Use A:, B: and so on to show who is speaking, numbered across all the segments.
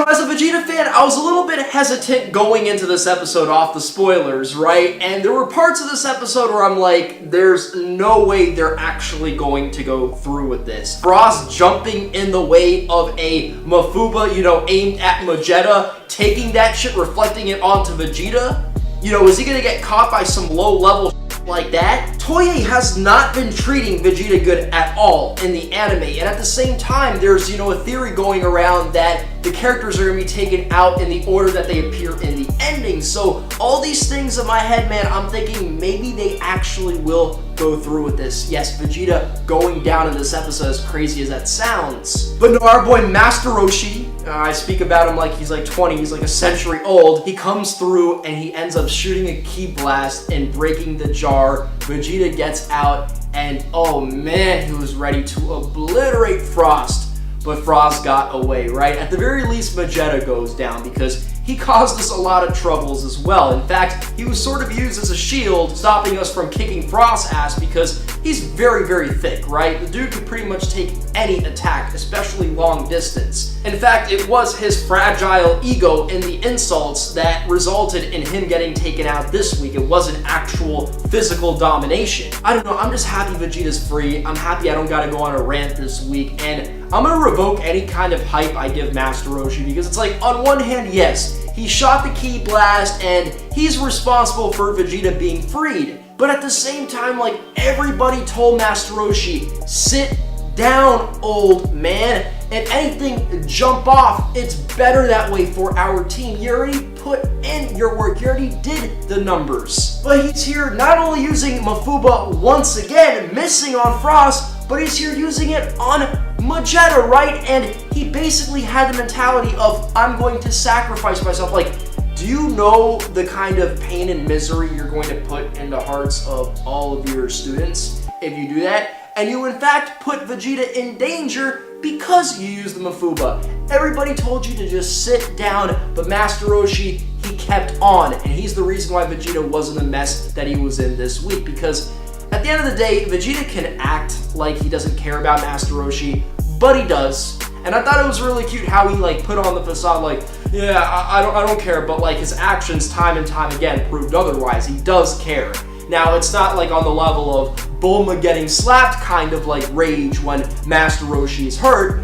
A: as a Vegeta fan, I was a little bit hesitant going into this episode off the spoilers, right? And there were parts of this episode where I'm like, there's no way they're actually going to go through with this. Frost jumping in the way of a Mafuba, aimed at Vegeta, taking that shit, reflecting it onto Vegeta. Is he gonna get caught by some low-level like that? Toei has not been treating Vegeta good at all in the anime, and at the same time, there's, a theory going around that the characters are going to be taken out in the order that they appear in the ending. So all these things in my head, man, I'm thinking maybe they actually will go through with this. Yes, Vegeta going down in this episode, as crazy as that sounds. But no, our boy Master Roshi, I speak about him like he's like 20, he's like a century old. He comes through and he ends up shooting a ki blast and breaking the jar. Vegeta gets out and oh man, he was ready to obliterate Frost. But Frost got away, right? At the very least, Vegeta goes down because he caused us a lot of troubles as well. In fact, he was sort of used as a shield, stopping us from kicking Frost's ass because he's very, very thick, right? The dude could pretty much take any attack, especially long distance. In fact, it was his fragile ego in the insults that resulted in him getting taken out this week. It wasn't actual physical domination. I don't know, I'm just happy Vegeta's free. I'm happy I don't gotta go on a rant this week, and I'm gonna revoke any kind of hype I give Master Roshi because it's like, on one hand, yes, he shot the ki blast and he's responsible for Vegeta being freed. But at the same time, like, everybody told Master Roshi, sit down, old man. If anything, jump off. It's better that way for our team. You already put in your work. You already did the numbers. But he's here not only using Mafuba once again, missing on Frost, but he's here using it on Vegeta, right? And he basically had the mentality of, I'm going to sacrifice myself. Like, do you know the kind of pain and misery you're going to put in the hearts of all of your students if you do that? And you, in fact, put Vegeta in danger because you used the Mafuba. Everybody told you to just sit down, but Master Roshi, he kept on. And he's the reason why Vegeta wasn't the mess that he was in this week, because at the end of the day, Vegeta can act like he doesn't care about Master Roshi, but he does. And I thought it was really cute how he like put on the facade like, yeah, I don't care, but like his actions time and time again proved otherwise. He does care. Now, it's not like on the level of Bulma getting slapped kind of like rage when Master Roshi is hurt,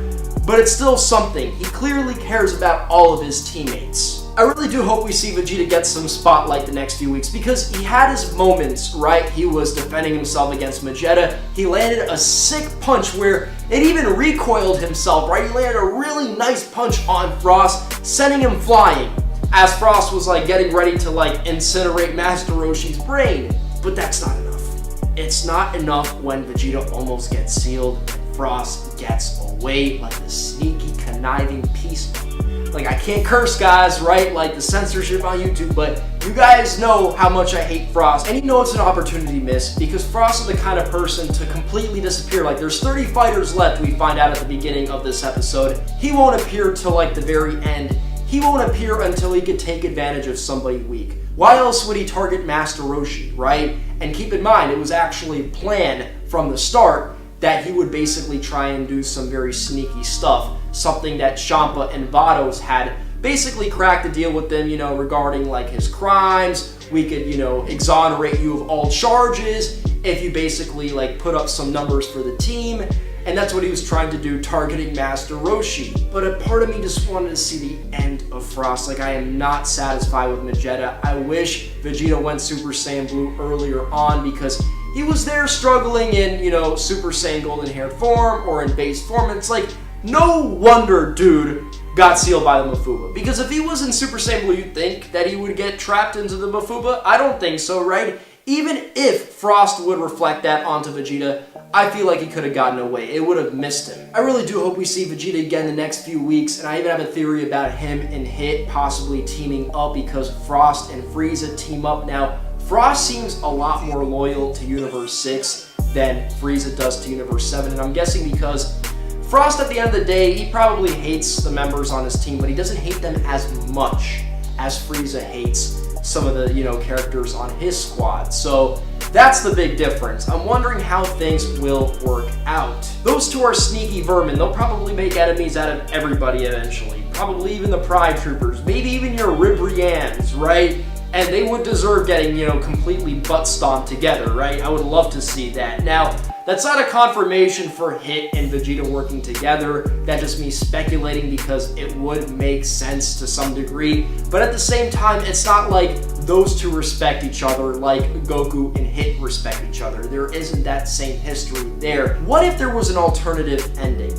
A: but it's still something. He clearly cares about all of his teammates. I really do hope we see Vegeta get some spotlight the next few weeks because he had his moments, right? He was defending himself against Vegeta. He landed a sick punch where it even recoiled himself, right? He landed a really nice punch on Frost, sending him flying as Frost was like getting ready to like incinerate Master Roshi's brain. But that's not enough. It's not enough when Vegeta almost gets sealed and Frost gets away like the sneaky, conniving piece. Like, I can't curse, guys, right? Like, the censorship on YouTube, but you guys know how much I hate Frost. And you know it's an opportunity miss, because Frost is the kind of person to completely disappear. Like, there's 30 fighters left, we find out at the beginning of this episode. He won't appear till, like, the very end. He won't appear until he could take advantage of somebody weak. Why else would he target Master Roshi, right? And keep in mind, it was actually planned from the start that he would basically try and do some very sneaky stuff. Something that Champa and Vados had basically cracked a deal with them, regarding like his crimes. We could, exonerate you of all charges if you basically like put up some numbers for the team. And that's what he was trying to do, targeting Master Roshi. But a part of me just wanted to see the end of Frost. Like, I am not satisfied with Vegeta. I wish Vegeta went Super Saiyan Blue earlier on because he was there struggling in, Super Saiyan Golden Haired form or in base form. And it's like, no wonder dude got sealed by the Mafuba. Because if he was in Super Saiyan Blue, you'd think that he would get trapped into the Mafuba. I don't think so, right? Even if Frost would reflect that onto Vegeta, I feel like he could have gotten away. It would have missed him. I really do hope we see Vegeta again the next few weeks, and I even have a theory about him and Hit possibly teaming up because Frost and Frieza team up. Now, Frost seems a lot more loyal to Universe 6 than Frieza does to Universe 7, and I'm guessing because Frost, at the end of the day, he probably hates the members on his team, but he doesn't hate them as much as Frieza hates some of the, characters on his squad. So that's the big difference. I'm wondering how things will work out. Those two are sneaky vermin. They'll probably make enemies out of everybody eventually. probably even the Pride Troopers, maybe even your Ribrians, right? And they would deserve getting, completely butt stomped together, right? I would love to see that. Now, that's not a confirmation for Hit and Vegeta working together. That's just me speculating because it would make sense to some degree. But at the same time, it's not like those two respect each other like Goku and Hit respect each other. There isn't that same history there. What if there was an alternative ending?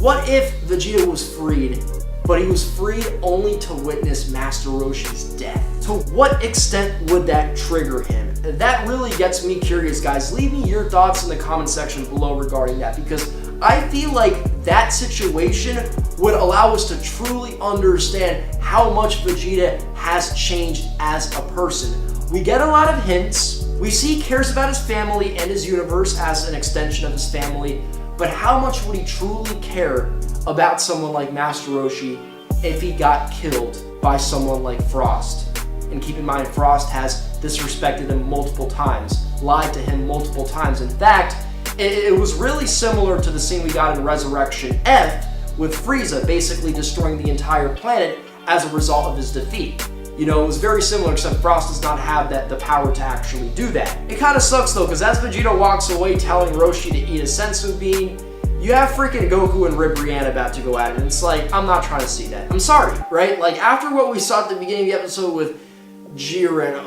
A: What if Vegeta was freed, but he was freed only to witness Master Roshi's death? To what extent would that trigger him? That really gets me curious, guys. Leave me your thoughts in the comment section below regarding that, because I feel like that situation would allow us to truly understand how much Vegeta has changed as a person. We get a lot of hints. We see he cares about his family and his universe as an extension of his family, but how much would he truly care about someone like Master Roshi if he got killed by someone like Frost? And keep in mind, Frost has disrespected him multiple times, lied to him multiple times. In fact, it was really similar to the scene we got in Resurrection F with Frieza basically destroying the entire planet as a result of his defeat. It was very similar, except Frost does not have the power to actually do that. It kind of sucks though, because as Vegeta walks away telling Roshi to eat a sensu bean, you have freaking Goku and Ribrian about to go at it, and it's like, I'm not trying to see that. I'm sorry, right? Like, after what we saw at the beginning of the episode with JIREN,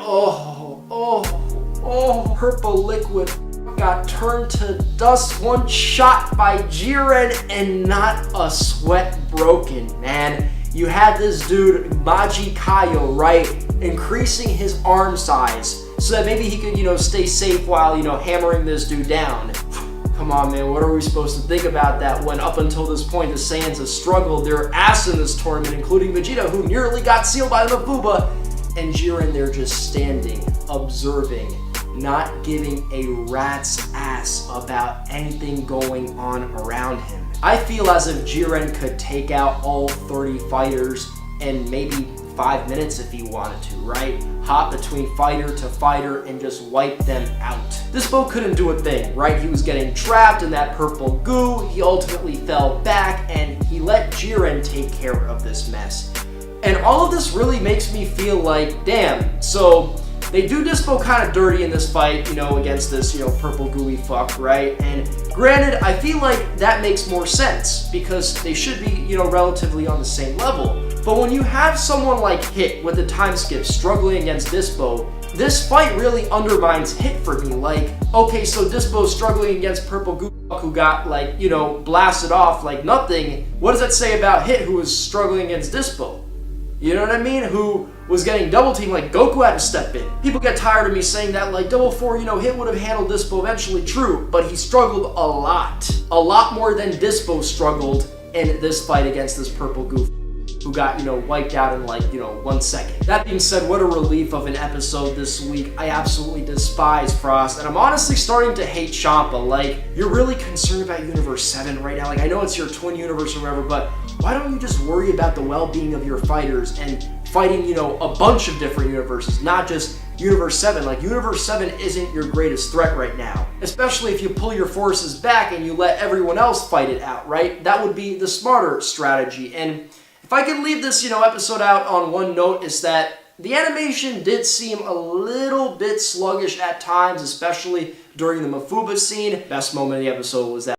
A: purple liquid got turned to dust, one shot by JIREN, and not a sweat broken, man. You had this dude, Maji Kaio, right, increasing his arm size so that maybe he could, stay safe while, hammering this dude down. Come on, man, what are we supposed to think about that when up until this point the Saiyans have struggled their ass in this tournament, including Vegeta, who nearly got sealed by the Mafuba, and JIREN there just standing, observing, not giving a rat's ass about anything going on around him. I feel as if JIREN could take out all 30 fighters in maybe 5 minutes if he wanted to, right? Hop between fighter to fighter and just wipe them out. This boat couldn't do a thing, right? He was getting trapped in that purple goo. He ultimately fell back and he let JIREN take care of this mess. And all of this really makes me feel like, damn, so they do Dispo kind of dirty in this fight, against this, purple gooey fuck, right? And granted, I feel like that makes more sense because they should be, relatively on the same level. But when you have someone like Hit with the time skip struggling against Dispo, this fight really undermines Hit for me. Like, okay, so Dispo's struggling against purple goo who got, blasted off like nothing. What does that say about Hit, who was struggling against Dispo? You know what I mean? Who was getting double teamed, like Goku had to step in. People get tired of me saying that, like, Double 4, Hit would have handled Dispo eventually, true, but he struggled a lot. A lot more than Dispo struggled in this fight against this purple goof who got, wiped out in 1 second. That being said, what a relief of an episode this week. I absolutely despise Frost, and I'm honestly starting to hate Champa. Like, you're really concerned about Universe 7 right now. Like, I know it's your twin universe or whatever, but why don't you just worry about the well-being of your fighters and fighting, a bunch of different universes, not just Universe 7. Like, Universe 7 isn't your greatest threat right now, especially if you pull your forces back and you let everyone else fight it out, right? That would be the smarter strategy. And if I can leave this, episode out on one note, is that the animation did seem a little bit sluggish at times, especially during the Mafuba scene. Best moment of the episode was that